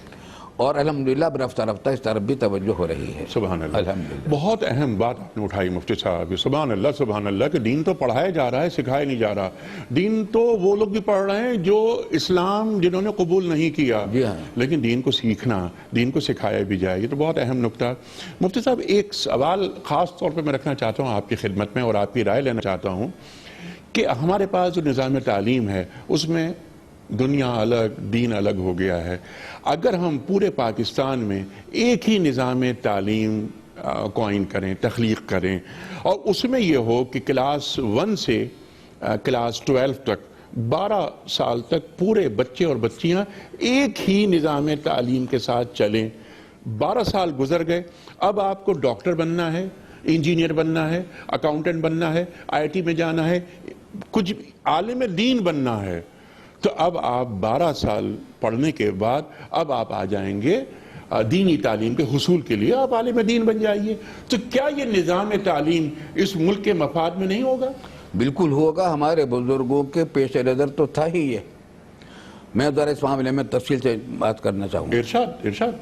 اور الحمدللہ رفتہ رفتہ اس طرف بھی توجہ ہو رہی ہے، سبحان اللہ، الحمدللہ۔ بہت اہم بات آپ نے اٹھائی مفتی صاحب، سبحان اللہ کہ دین تو پڑھایا جا رہا ہے، سکھایا نہیں جا رہا، دین تو وہ لوگ بھی پڑھ رہے ہیں جو اسلام جنہوں نے قبول نہیں کیا، جی ہاں، لیکن دین کو سیکھنا، دین کو سکھایا بھی جائے، یہ تو بہت اہم نکتہ۔ مفتی صاحب ایک سوال خاص طور پہ میں رکھنا چاہتا ہوں آپ کی خدمت میں اور آپ کی رائے لینا چاہتا ہوں کہ ہمارے پاس جو نظام تعلیم ہے اس میں دنیا الگ، دین الگ ہو گیا ہے، اگر ہم پورے پاکستان میں ایک ہی نظام تعلیم قائم کریں، تخلیق کریں، اور اس میں یہ ہو کہ کلاس 1 سے کلاس 12 تک 12 سال تک پورے بچے اور بچیاں ایک ہی نظام تعلیم کے ساتھ چلیں، 12 سال گزر گئے، اب آپ کو ڈاکٹر بننا ہے، انجینئر بننا ہے، اکاؤنٹنٹ بننا ہے، IIT میں جانا ہے، کچھ عالم دین بننا ہے، تو اب آپ 12 سال پڑھنے کے بعد اب آپ آ جائیں گے دینی تعلیم کے حصول کے لیے، آپ عالم دین بن جائیے، تو کیا یہ نظام تعلیم اس ملک کے مفاد میں نہیں ہوگا؟ بالکل ہوگا، ہمارے بزرگوں کے پیش نظر تو تھا ہی یہ۔ میں ذرا اس معاملے میں تفصیل سے بات کرنا چاہوں گا۔ ارشاد۔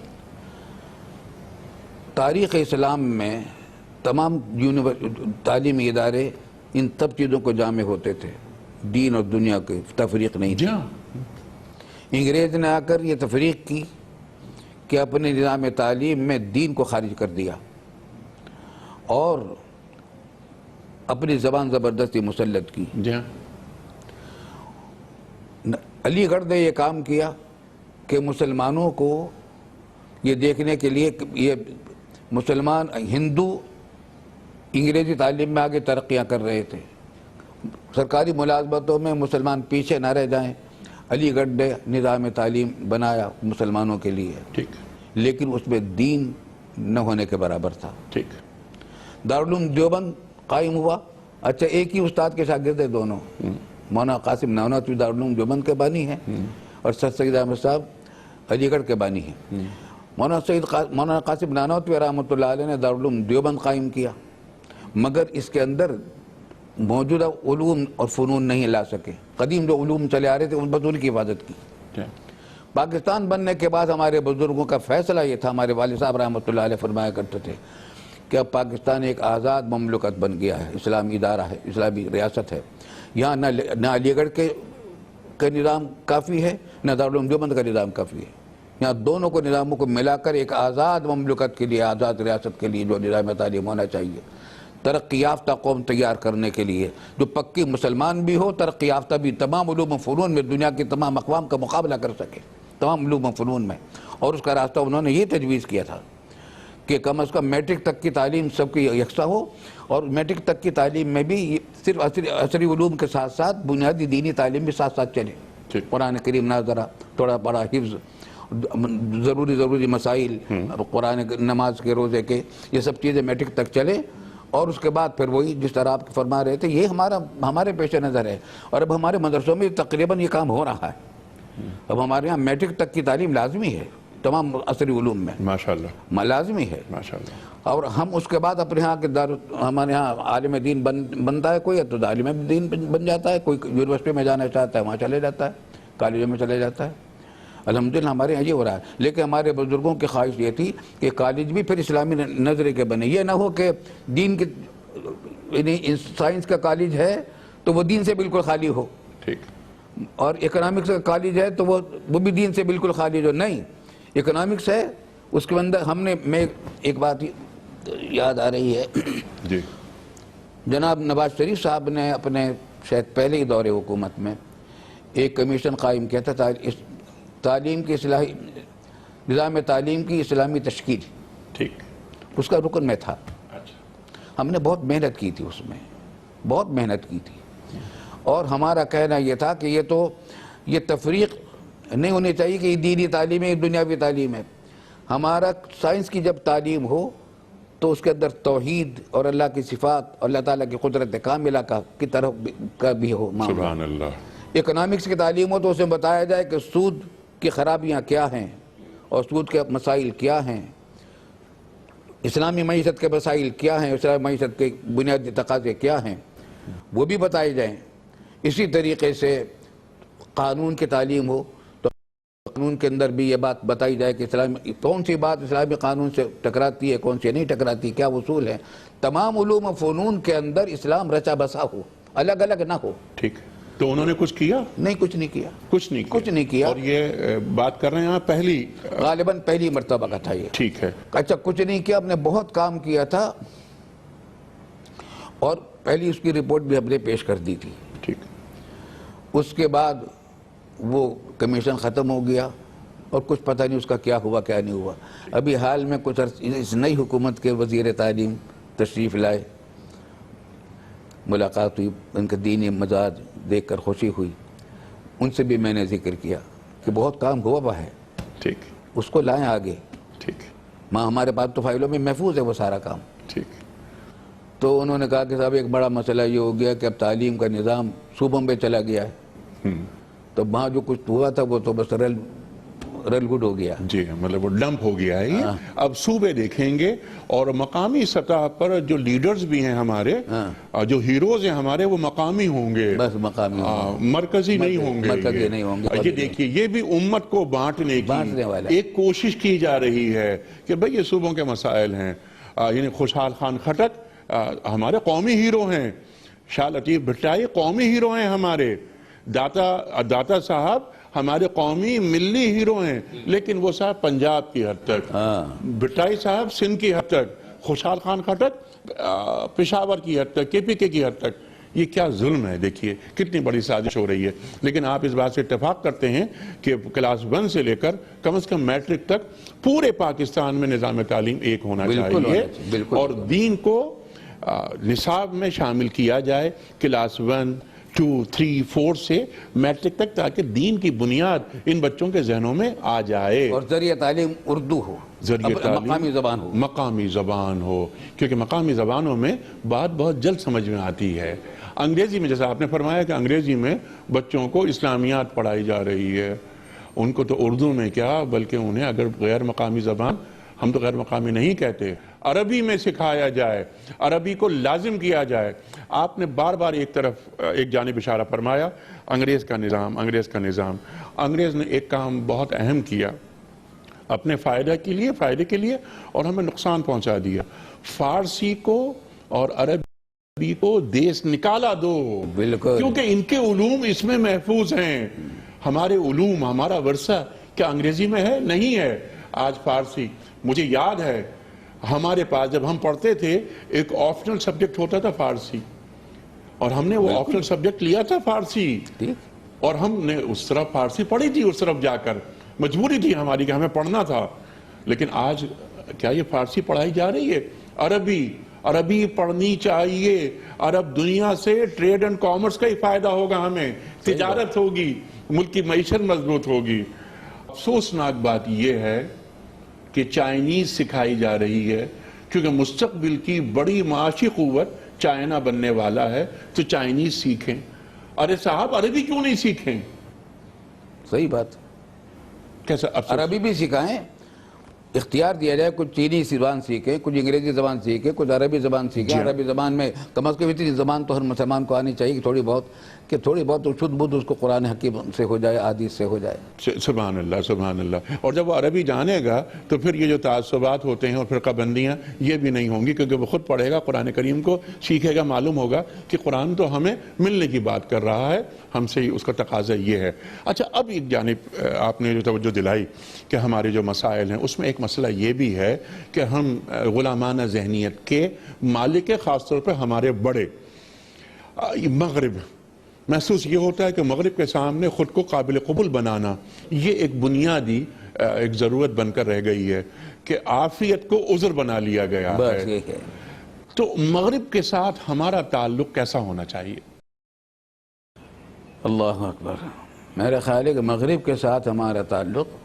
تاریخ اسلام میں تمام تعلیمی ادارے ان سب چیزوں کو جامع ہوتے تھے، دین اور دنیا کی تفریق نہیں تھی۔ انگریز نے آ کر یہ تفریق کی کہ اپنے نظام تعلیم میں دین کو خارج کر دیا اور اپنی زبان زبردستی مسلط کی. جی ہاں. علی گڑھ نے یہ کام کیا کہ مسلمانوں کو یہ دیکھنے کے لیے کہ یہ مسلمان ہندو انگریزی تعلیم میں آگے ترقیاں کر رہے تھے، سرکاری ملازمتوں میں مسلمان پیچھے نہ رہ جائیں، علی گڑھ نے نظام تعلیم بنایا مسلمانوں کے لیے، ٹھیک لیکن اس میں دین نہ ہونے کے برابر تھا. ٹھیک. دارالعلوم دیوبند قائم ہوا. اچھا، ایک ہی استاد کے شاگرد ہیں دونوں. مولانا قاسم نانوتوی دارالعلوم دیوبند کے بانی ہیں اور سر سید احمد صاحب علی گڑھ کے بانی ہیں. مولانا قاسم نانوتوی رحمۃ اللہ علیہ نے دارالعلوم دیوبند قائم کیا، مگر اس کے اندر موجودہ علوم اور فنون نہیں لا سکے. قدیم جو علوم چلے آ رہے تھے ان پر ان کی حفاظت کی. پاکستان بننے کے بعد ہمارے بزرگوں کا فیصلہ یہ تھا، ہمارے والد صاحب رحمۃ اللہ علیہ فرمایا کرتے تھے کہ اب پاکستان ایک آزاد مملکت بن گیا ہے، اسلامی ادارہ ہے، اسلامی ریاست ہے. یہاں نہ علی گڑھ کے نظام کافی ہے، نہ دارالعلوم دیوبند کا نظام کافی ہے. یہاں دونوں کو نظاموں کو ملا کر ایک آزاد مملکت کے لیے، آزاد ریاست کے لیے جو نظام تعلیم ہونا چاہیے، ترقی یافتہ قوم تیار کرنے کے لیے، جو پکی مسلمان بھی ہو، ترقی یافتہ بھی، تمام علوم و فنون میں دنیا کے تمام اقوام کا مقابلہ کر سکے، تمام علوم و فنون میں. اور اس کا راستہ انہوں نے یہ تجویز کیا تھا کہ کم از کم میٹرک تک کی تعلیم سب کی یکساں ہو، اور میٹرک تک کی تعلیم میں بھی صرف عصری علوم کے ساتھ ساتھ بنیادی دینی تعلیم بھی ساتھ ساتھ چلے. قرآن کریم ناظرہ، تھوڑا بڑا حفظ، ضروری مسائل، قرآن نماز کے روزے کے، یہ سب چیزیں میٹرک تک چلے. اور اس کے بعد پھر وہی جس طرح آپ فرما رہے تھے، یہ ہمارے پیش نظر ہے. اور اب ہمارے مدرسوں میں تقریباً یہ کام ہو رہا ہے. اب ہمارے یہاں میٹرک تک کی تعلیم لازمی ہے تمام عصری علوم میں، ماشاءاللہ لازمی ہے ماشاءاللہ. اور ہم اس کے بعد اپنے ہاں کے ہمارے ہاں عالم دین بنتا ہے کوئی، تو عالم دین بن جاتا ہے. کوئی یونیورسٹی میں جانا چاہتا ہے وہاں چلے جاتا ہے، کالجوں میں چلے جاتا ہے. الحمدللہ ہمارے یہاں یہ ہو رہا ہے. لیکن ہمارے بزرگوں کی خواہش یہ تھی کہ کالج بھی پھر اسلامی نظریے کے بنے. یہ نہ ہو کہ دین کے یعنی سائنس کا کالج ہے تو وہ دین سے بالکل خالی ہو، اور اکنامکس کا کالج ہے تو وہ بھی دین سے بالکل خالی ہو. نہیں، اکنامکس ہے، اس کے اندر میں ایک بات یاد آ رہی ہے. جناب نواز شریف صاحب نے اپنے شاید پہلے ہی دور حکومت میں ایک کمیشن قائم کیا تھا، تعلیم کی اصلاحی، نظام تعلیم کی اسلامی تشکیل. اس کا رکن میں تھا. ہم نے بہت محنت کی تھی، اس میں بہت محنت کی تھی. اور ہمارا کہنا یہ تھا کہ یہ تفریق نہیں ہونی چاہیے کہ یہ دینی تعلیم ہے، یہ دنیاوی تعلیم ہے. ہمارا سائنس کی جب تعلیم ہو تو اس کے اندر توحید اور اللہ کی صفات اور اللہ تعالیٰ کی قدرت کاملہ کی طرف کا بھی ہو. سبحان اللہ. اکنامکس کی تعلیم ہو تو اسے بتایا جائے کہ سود کی خرابیاں کیا ہیں اور سود کے مسائل کیا ہیں، اسلامی معیشت کے مسائل کیا ہیں، اسلامی معیشت کے بنیادی تقاضے کیا ہیں، وہ بھی بتائے جائیں. اسی طریقے سے قانون کی تعلیم ہو تو قانون کے اندر بھی یہ بات بتائی جائے کہ اسلامی کون سی بات اسلامی قانون سے ٹکراتی ہے، کون سی نہیں ٹکراتی، کیا اصول ہیں. تمام علوم و فنون کے اندر اسلام رچا بسا ہو، الگ الگ نہ ہو. ٹھیک. تو انہوں نے کچھ کیا؟ نہیں، کچھ نہیں کیا. کچھ نہیں کیا. اور یہ بات کر رہے ہیں آپ غالباً پہلی مرتبہ کا تھا یہ. ٹھیک ہے. اچھا، کچھ نہیں کیا، ہم نے بہت کام کیا تھا اور پہلی اس کی رپورٹ بھی ہم نے پیش کر دی تھی. ٹھیک. اس کے بعد وہ کمیشن ختم ہو گیا اور کچھ پتہ نہیں اس کا کیا ہوا کیا نہیں ہوا. ابھی حال میں کچھ اس نئی حکومت کے وزیر تعلیم تشریف لائے، ملاقات ہوئی، ان کا دینی مزاج دیکھ کر خوشی ہوئی. ان سے بھی میں نے ذکر کیا کہ بہت کام ہوا ہے. ٹھیک. اس کو لائیں آگے. ٹھیک. ہمارے پاس تو فائلوں میں محفوظ ہے وہ سارا کام. ٹھیک. تو انہوں نے کہا کہ صاحب ایک بڑا مسئلہ یہ ہو گیا کہ اب تعلیم کا نظام صوبوں پہ چلا گیا ہے. تو وہاں جو کچھ ہوا تھا وہ تو بس رل گڈ ہو گیا. جی، مطلب وہ ڈمپ ہو گیا ہے. اب صوبے دیکھیں گے اور مقامی سطح پر جو لیڈرز بھی ہیں ہمارے، جو ہیروز ہیں ہمارے، وہ مقامی ہوں گے، بس مقامی، مرکزی نہیں ہوں گے. یہ دیکھیے، یہ بھی امت کو بانٹنے کی ایک کوشش کی جا رہی ہے کہ بھئی یہ صوبوں کے مسائل ہیں. یعنی خوشحال خان خٹک ہمارے قومی ہیرو ہیں، شاہ لطیف بھٹائی قومی ہیرو ہیں ہمارے، داتا صاحب ہمارے قومی ملی ہیرو ہیں، لیکن وہ صاحب پنجاب کی حد تک، بٹائی صاحب سندھ کی حد تک، خوشحال خان خٹک پشاور کی حد تک، کے پی کے کی حد تک. یہ کیا ظلم ہے، دیکھیے کتنی بڑی سازش ہو رہی ہے. لیکن آپ اس بات سے اتفاق کرتے ہیں کہ کلاس 1 سے لے کر کم از کم میٹرک تک پورے پاکستان میں نظام تعلیم ایک ہونا چاہیے، اور دین کو نصاب میں شامل کیا جائے کلاس 1 2 3 4 سے میٹرک تک، تاکہ دین کی بنیاد ان بچوں کے ذہنوں میں آ جائے، اور ذریعہ تعلیم اردو ہو، ذریعہ تعلیم مقامی زبان ہو، مقامی زبان ہو، کیونکہ مقامی زبانوں میں بات بہت جلد سمجھ میں آتی ہے. انگریزی میں، جیسا آپ نے فرمایا کہ انگریزی میں بچوں کو اسلامیات پڑھائی جا رہی ہے، ان کو تو اردو میں کیا بلکہ انہیں اگر غیر مقامی زبان، ہم تو غیر مقامی نہیں کہتے، عربی میں سکھایا جائے، عربی کو لازم کیا جائے. آپ نے بار بار ایک جانب اشارہ فرمایا، انگریز کا نظام، انگریز کا نظام. انگریز نے ایک کام بہت اہم کیا اپنے فائدے کے لیے، اور ہمیں نقصان پہنچا دیا. فارسی کو اور عربی کو دیس نکالا دو، بالکل، کیونکہ ان کے علوم اس میں محفوظ ہیں. ہمارے علوم، ہمارا ورثہ کیا انگریزی میں ہے؟ نہیں ہے. آج فارسی، مجھے یاد ہے ہمارے پاس جب ہم پڑھتے تھے ایک آپشنل سبجیکٹ ہوتا تھا فارسی، اور ہم نے وہ آپشنل سبجیکٹ لیا تھا فارسی، اور ہم نے اس طرف فارسی پڑھی تھی، اس طرف جا کر مجبوری تھی ہماری کہ ہمیں پڑھنا تھا. لیکن آج کیا یہ فارسی پڑھائی جا رہی ہے؟ عربی پڑھنی چاہیے. عرب دنیا سے ٹریڈ اینڈ کامرس کا ہی فائدہ ہوگا، ہمیں تجارت ہوگی، ملک کی معیشت مضبوط ہوگی. افسوسناک بات یہ ہے کہ چائنیز سکھائی جا رہی ہے، کیونکہ مستقبل کی بڑی معاشی قوت چائنا بننے والا ہے، تو چائنیز سیکھیں. ارے صاحب عربی کیوں نہیں سیکھیں؟ صحیح بات. کیسا عربی بھی سکھائیں، اختیار دیا جائے، کچھ چینی زبان سیکھیں، کچھ انگریزی زبان سیکھیں، کچھ عربی زبان سیکھیں. عربی زبان میں کم از کم اتنی زبان تو ہر مسلمان کو آنی چاہیے کہ تھوڑی بہت شدھ بدھ اس کو قرآن حکیم سے ہو جائے، حدیث سے ہو جائے. سبحان اللہ، سبحان اللہ. اور جب وہ عربی جانے گا تو پھر یہ جو تعصبات ہوتے ہیں اور فرقہ بندیاں، یہ بھی نہیں ہوں گی، کیونکہ وہ خود پڑھے گا قرآن کریم کو، سیکھے گا، معلوم ہوگا کہ قرآن تو ہمیں ملنے کی بات کر رہا ہے، ہم سے اس کا تقاضا یہ ہے. اچھا، اب ایک جانب آپ نے جو توجہ دلائی کہ ہمارے جو مسائل ہیں، اس میں ایک مسئلہ یہ بھی ہے کہ ہم غلامانہ ذہنیت کے مالک، خاص طور پر ہمارے بڑے مغرب، محسوس یہ ہوتا ہے کہ مغرب کے سامنے خود کو قابل قبول بنانا یہ ایک بنیادی ایک ضرورت بن کر رہ گئی ہے کہ عافیت کو عذر بنا لیا گیا ہے. تو مغرب کے ساتھ ہمارا تعلق کیسا ہونا چاہیے؟ اللہ اکبر. میرا خیال ہے کہ مغرب کے ساتھ ہمارا تعلق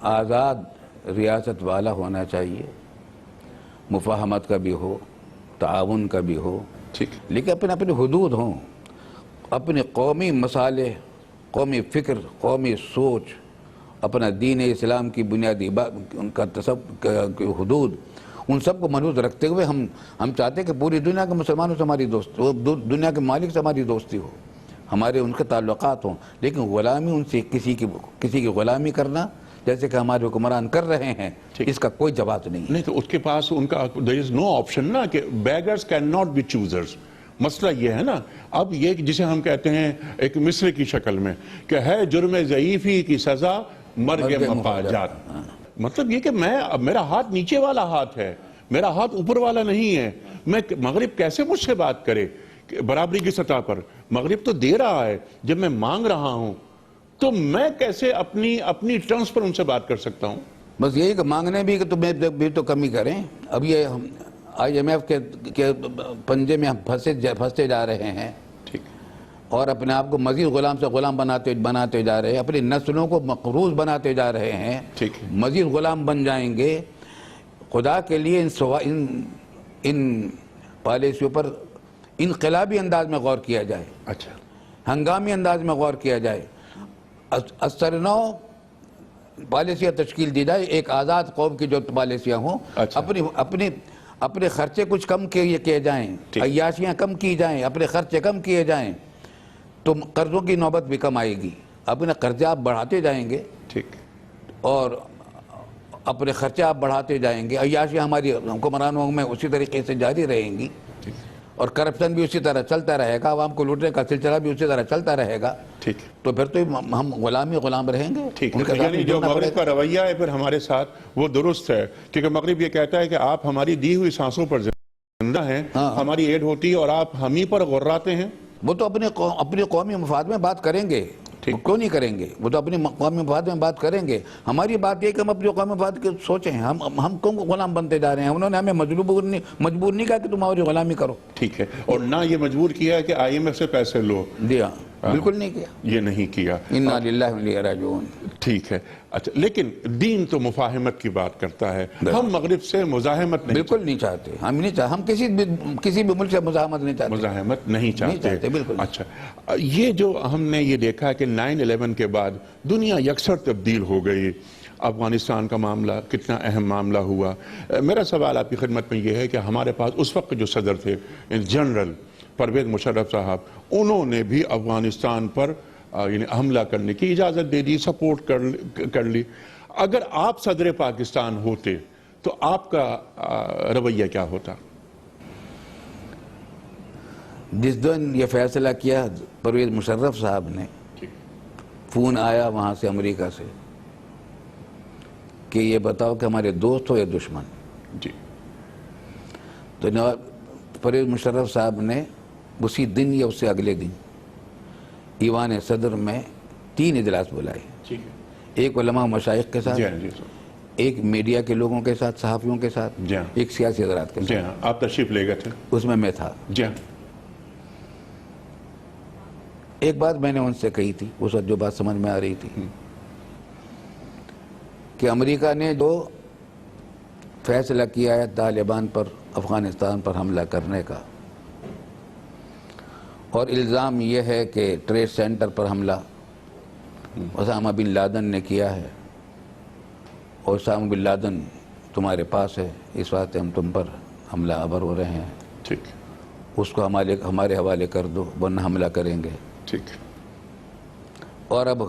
آزاد ریاست والا ہونا چاہیے، مفاہمت کا بھی ہو، تعاون کا بھی ہو، لیکن اپنے حدود ہوں. اپنے قومی مسالے، قومی فکر، قومی سوچ، اپنا دین اسلام کی بنیادی ان کا حدود، ان سب کو محفوظ رکھتے ہوئے ہم چاہتے ہیں کہ پوری دنیا کے مسلمانوں سے ہماری دوستی، دنیا کے مالک سے ہماری دوستی ہو، ہمارے ان کے تعلقات ہوں. لیکن غلامی، ان سے کسی کی غلامی کرنا جیسے کہ ہمارے حکمران کر رہے ہیں، اس کا کوئی جواز نہیں. تو اس کے پاس ان کا there is no option نا، کہ beggars cannot be choosers. مسئلہ یہ ہے نا. اب یہ جسے ہم کہتے ہیں ایک مصرے کی شکل میں کہ ہے جرم ضعیفی کی سزا مرگ مفاجات. مطلب یہ کہ میرا ہاتھ نیچے والا ہاتھ ہے، میرا ہاتھ اوپر والا نہیں ہے. مغرب کیسے مجھ سے بات کرے برابری کی سطح پر؟ مغرب تو دے رہا ہے، جب میں مانگ رہا ہوں تو میں کیسے اپنی ٹرمز پر ان سے بات کر سکتا ہوں؟ بس یہی کہ مانگنے بھی کہ تم بھی تو کمی کریں. اب یہ IMF کے پنجے میں ہم پھنستے جا رہے ہیں، اور اپنے آپ کو مزید غلام سے غلام بناتے جا رہے ہیں، اپنی نسلوں کو مقروض بناتے جا رہے ہیں. مزید غلام بن جائیں گے. خدا کے لیے ان پالیسیوں پر انقلابی انداز میں غور کیا جائے، ہنگامی انداز میں غور کیا جائے. اثر-نو پالیسیاں تشکیل دی جائے، ایک آزاد قوم کی جو پالیسیاں ہوں، اپنے خرچے کچھ کم کیے جائیں، عیاشیاں کم کی جائیں، اپنے خرچے کم کیے جائیں، تو قرضوں کی نوبت بھی کم آئے گی. اپنے قرضے آپ بڑھاتے جائیں گے اور اپنے خرچے آپ بڑھاتے جائیں گے، عیاشیاں ہماری حکمرانوں میں اسی طریقے سے جاری رہیں گی، اور کرپشن بھی اسی طرح چلتا رہے گا, عوام کو لوٹنے کا سلسلہ بھی اسی طرح چلتا رہے گا, ٹھیک, تو پھر تو ہم غلام رہیں گے. ٹھیک ان کے ہے. ساتھ یعنی جو جڑنا پڑے مغرب کا رویہ ہے پھر ہمارے ساتھ وہ درست ہے, کیونکہ مغرب یہ کہتا ہے کہ آپ ہماری دی ہوئی سانسوں پر زندہ ہیں, ہماری ایڈ ہوتی ہے اور آپ ہم ہی پر غراتے ہیں. وہ تو اپنے قومی مفاد میں بات کریں گے, کیوں نہیں کریں گے, وہ تو اپنے قومی مفاد میں بات کریں گے. ہماری بات یہ کہ ہم اپنے قومی مفاد کے سوچیں, ہم کیوں غلام بنتے جا رہے ہیں. انہوں نے ہمیں مجبور نہیں کہا کہ تم ہماری غلامی کرو. ٹھیک ہے, اور نہ یہ مجبور کیا ہے کہ IMF سے پیسے لو. جی ہاں, بالکل نہیں کیا. یہ نہیں کیا. انا للہ و انا الیہ راجعون. ٹھیک ہے. اچھا, لیکن دین تو مفاہمت کی بات کرتا ہے, ہم مغرب سے مزاحمت نہیں بالکل نہیں چاہتے. ہم نہیں چاہتے, ہم کسی بھی ملک سے مزاحمت نہیں چاہتے. مزاحمت نہیں چاہتے. بالکل. اچھا, یہ جو ہم نے یہ دیکھا کہ 9/11 کے بعد دنیا یکسر تبدیل ہو گئی. افغانستان کا معاملہ کتنا اہم معاملہ ہوا. میرا سوال آپ کی خدمت میں یہ ہے کہ ہمارے پاس اس وقت جو صدر تھے جنرل پرویز مشرف صاحب, انہوں نے بھی افغانستان پر یعنی حملہ کرنے کی اجازت دے دی, سپورٹ کر لی. اگر آپ صدر پاکستان ہوتے تو آپ کا رویہ کیا ہوتا؟ جس دن یہ فیصلہ کیا پرویز مشرف صاحب نے, فون آیا وہاں سے امریکہ سے کہ یہ بتاؤ کہ ہمارے دوست ہو یا دشمن. جی. تو پرویز مشرف صاحب نے اسی دن یا اس سے اگلے دن ایوان صدر میں 3 اجلاس بلائے. ایک علماء و مشائخ کے ساتھ, ایک میڈیا کے لوگوں کے ساتھ, صحافیوں کے ساتھ, ایک سیاسی حضرات کے ساتھ. آپ تشریف لے گئے تھے؟ اس میں تھا. ایک بات میں نے ان سے کہی تھی, اس وقت جو بات سمجھ میں آ رہی تھی, کہ امریکہ نے جو فیصلہ کیا ہے طالبان پر افغانستان پر حملہ کرنے کا, اور الزام یہ ہے کہ ٹریڈ سینٹر پر حملہ اسامہ بن لادن نے کیا ہے, اور اسامہ بن لادن تمہارے پاس ہے, اس واسطے ہم تم پر حملہ آور ہو رہے ہیں, ٹھیک, اس کو ہمارے حوالے کر دو ورنہ حملہ کریں گے. ٹھیک. اور اب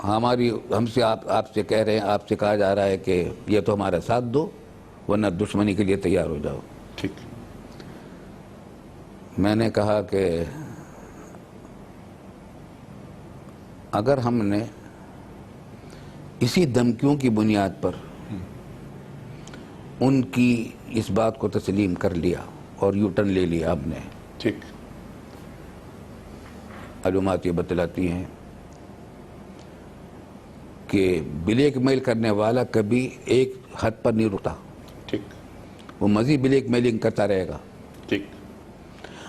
ہم سے آپ سے کہہ رہے ہیں, آپ سے کہا جا رہا ہے کہ یہ تو ہمارا ساتھ دو ورنہ دشمنی کے لیے تیار ہو جاؤ. ٹھیک. میں نے کہا کہ اگر ہم نے اسی دھمکیوں کی بنیاد پر ان کی اس بات کو تسلیم کر لیا اور یو ٹرن لے لیا, آپ نے, ٹھیک, معلومات یہ بتلاتی ہیں کہ بلیک میل کرنے والا کبھی ایک حد پر نہیں رکتا, ٹھیک, وہ مزید بلیک میلنگ کرتا رہے گا. ٹھیک.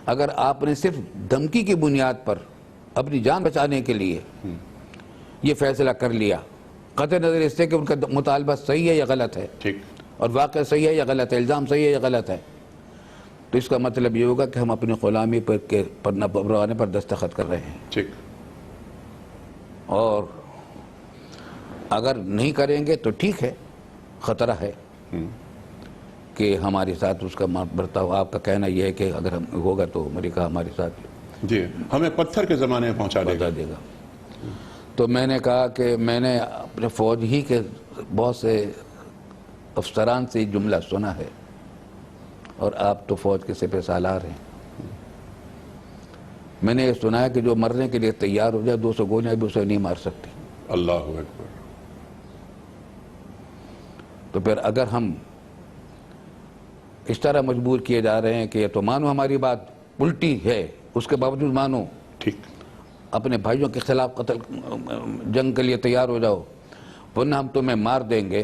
اگر آپ نے صرف دھمکی کی بنیاد پر اپنی جان بچانے کے لیے یہ فیصلہ کر لیا, قطع نظر اس سے کہ ان کا مطالبہ صحیح ہے یا غلط ہے, ٹھیک, اور واقع صحیح ہے یا غلط ہے, الزام صحیح ہے یا غلط ہے, تو اس کا مطلب یہ ہوگا کہ ہم اپنی غلامی پر نبھانے پر دستخط کر رہے ہیں. ٹھیک. اور اگر نہیں کریں گے تو ٹھیک ہے, خطرہ ہے کہ ہمارے ساتھ اس کا برتاؤ, آپ کا کہنا یہ ہے کہ اگر ہم ہوگا تو امریکہ ہمارے ساتھ جی ہمیں پتھر کے زمانے میں پہنچا دے گا. تو میں نے کہا کہ میں نے اپنے فوج ہی کے بہت سے افسران سے جملہ سنا ہے, اور آپ تو فوج کے سپہ سالار ہیں. میں نے یہ سنا ہے کہ جو مرنے کے لیے تیار ہو جائے 200 گولیاں بھی اسے نہیں مار سکتی. اللہ اکبر. تو پھر اگر ہم اس طرح مجبور کیے جا رہے ہیں کہ یہ تو مانو ہماری بات الٹی ہے, اس کے باوجود مانو, ٹھیک, اپنے بھائیوں کے خلاف جنگ کے لیے تیار ہو جاؤ ورنہ ہم تمہیں مار دیں گے,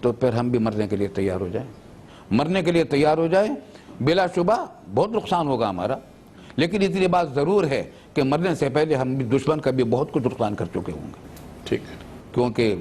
تو پھر ہم بھی مرنے کے لیے تیار ہو جائیں. مرنے کے لیے تیار ہو جائیں, بلا شبہ بہت نقصان ہوگا ہمارا, لیکن اتنی بات ضرور ہے کہ مرنے سے پہلے ہم بھی دشمن کا بھی بہت کچھ نقصان کر چکے ہوں گے. ٹھیک. کیونکہ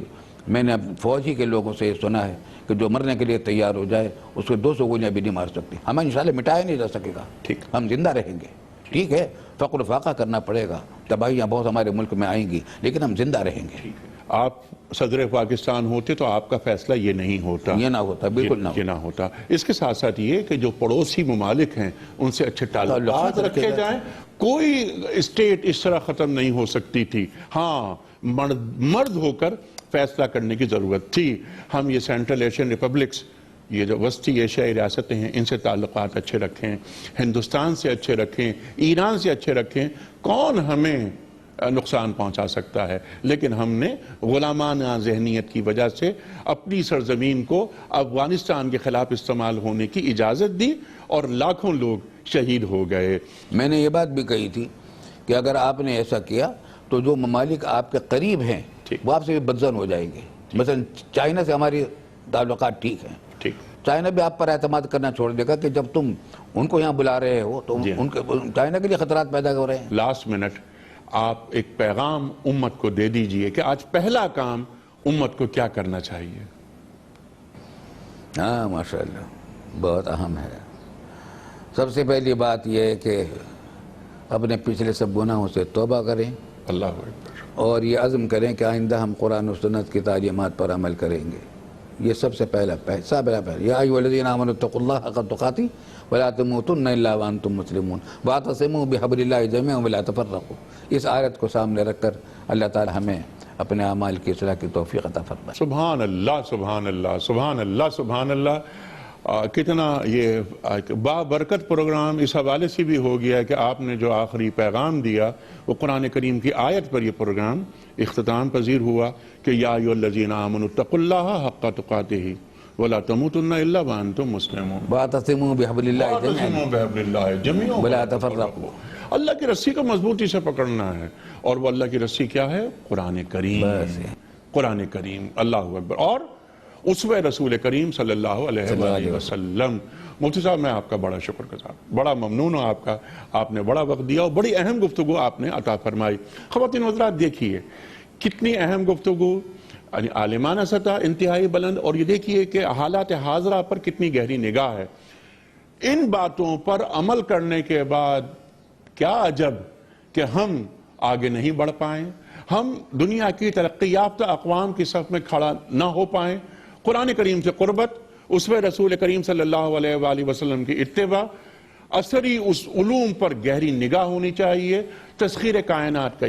میں نے فوجی کے لوگوں سے یہ سنا ہے کہ جو مرنے کے لیے تیار ہو جائے اس کو 200 گولیاں بھی نہیں مار سکتی. ہمیں انشاءاللہ مٹایا نہیں جا سکے گا, ٹھیک, ہم زندہ رہیں گے. ٹھیک ہے, فقر و فاقہ کرنا پڑے گا, تباہیاں بہت ہمارے ملک میں آئیں گی, لیکن ہم زندہ رہیں گے. آپ صدر پاکستان ہوتے تو آپ کا فیصلہ یہ نہیں ہوتا, یہ نہ ہوتا, بالکل نہ ہوتا. اس کے ساتھ ساتھ یہ کہ جو پڑوسی ممالک ہیں ان سے اچھے تعلقات رکھے جائیں. کوئی اسٹیٹ اس طرح ختم نہیں ہو سکتی تھی. ہاں, مرد ہو کر فیصلہ کرنے کی ضرورت تھی. ہم یہ سینٹرل ایشین ریپبلکس یہ جو وسطی ایشیائی ریاستیں ہیں ان سے تعلقات اچھے رکھیں، ہندوستان سے اچھے رکھیں، ایران سے اچھے رکھیں، کون ہمیں نقصان پہنچا سکتا ہے؟ لیکن ہم نے غلامانہ ذہنیت کی وجہ سے اپنی سرزمین کو افغانستان کے خلاف استعمال ہونے کی اجازت دی اور لاکھوں لوگ شہید ہو گئے۔ میں نے یہ بات بھی کہی تھی کہ اگر آپ نے ایسا کیا تو جو ممالک آپ کے قریب ہیں وہ آپ سے بھی بدظن ہو جائیں گے۔ مثلا چائنا سے ہماری تعلقات ٹھیک ہیں، ٹھیک، چائنا بھی آپ پر اعتماد کرنا چھوڑ دے گا کہ جب تم ان کو یہاں بلا رہے ہو تو ان کے چائنا کے لیے خطرات پیدا ہو رہے ہیں۔ لاسٹ منٹ آپ ایک پیغام امت کو دے دیجئے کہ آج پہلا کام امت کو کیا کرنا چاہیے؟ ہاں ماشاءاللہ بہت اہم ہے۔ سب سے پہلی بات یہ ہے کہ اپنے پچھلے سب گناہوں سے توبہ کریں اللہ اکبر، اور یہ عزم کریں کہ آئندہ ہم قرآن و سنت کی تعلیمات پر عمل کریں گے۔ یہ سب سے پہلا یا ایھا الذین آمنوا اتقوا اللہ حق تقاتہ ولا تموتن الا وانتم مسلمون واعتصموا بحبل اللہ جميعا ولا تفرقوا۔ اس آیت کو سامنے رکھ کر اللہ تعالی ہمیں اپنے اعمال کی اصلاح کی توفیق عطا فرمائے۔ سبحان اللہ، سبحان اللہ، سبحان اللہ، سبحان اللہ۔ کتنا یہ بابرکت پروگرام اس حوالے سے بھی ہو گیا کہ آپ نے جو آخری پیغام دیا وہ قرآن کریم کی آیت پر یہ پروگرام اختتام پذیر ہوا کہ یا ایھا الذین آمنوا اتقوا اللہ حق تقاتہ ولا تموتن الا وانتم مسلمون واعتصموا بحبل اللہ جميعا واعتصموا بحبل اللہ جميعا ولا تفرقوا۔ اللہ کی رسی کو مضبوطی سے پکڑنا ہے، اور وہ اللہ کی رسی کیا ہے؟ قرآن کریم، قرآن کریم، اللہ اکبر، اور اسوہ رسول کریم صلی اللہ علیہ وآلہ وسلم۔ مفتی صاحب میں آپ کا بڑا شکر گزار، بڑا ممنون ہوں آپ کا، آپ نے بڑا وقت دیا اور بڑی اہم گفتگو آپ نے عطا فرمائی۔ خواتین حضرات دیکھیے کتنی اہم گفتگو، یعنی عالمانہ سطح انتہائی بلند، اور یہ دیکھیے کہ حالات حاضرہ پر کتنی گہری نگاہ ہے۔ ان باتوں پر عمل کرنے کے بعد کیا عجب کہ ہم آگے نہیں بڑھ پائیں، ہم دنیا کی ترقی یافتہ اقوام کی صف میں کھڑا نہ ہو پائیں۔ قرآن کریم سے قربت، اسوہ رسول کریم صلی اللہ علیہ وآلہ وسلم کی اتباع، اثری اس علوم پر گہری نگاہ ہونی چاہیے، تسخیر کائنات کا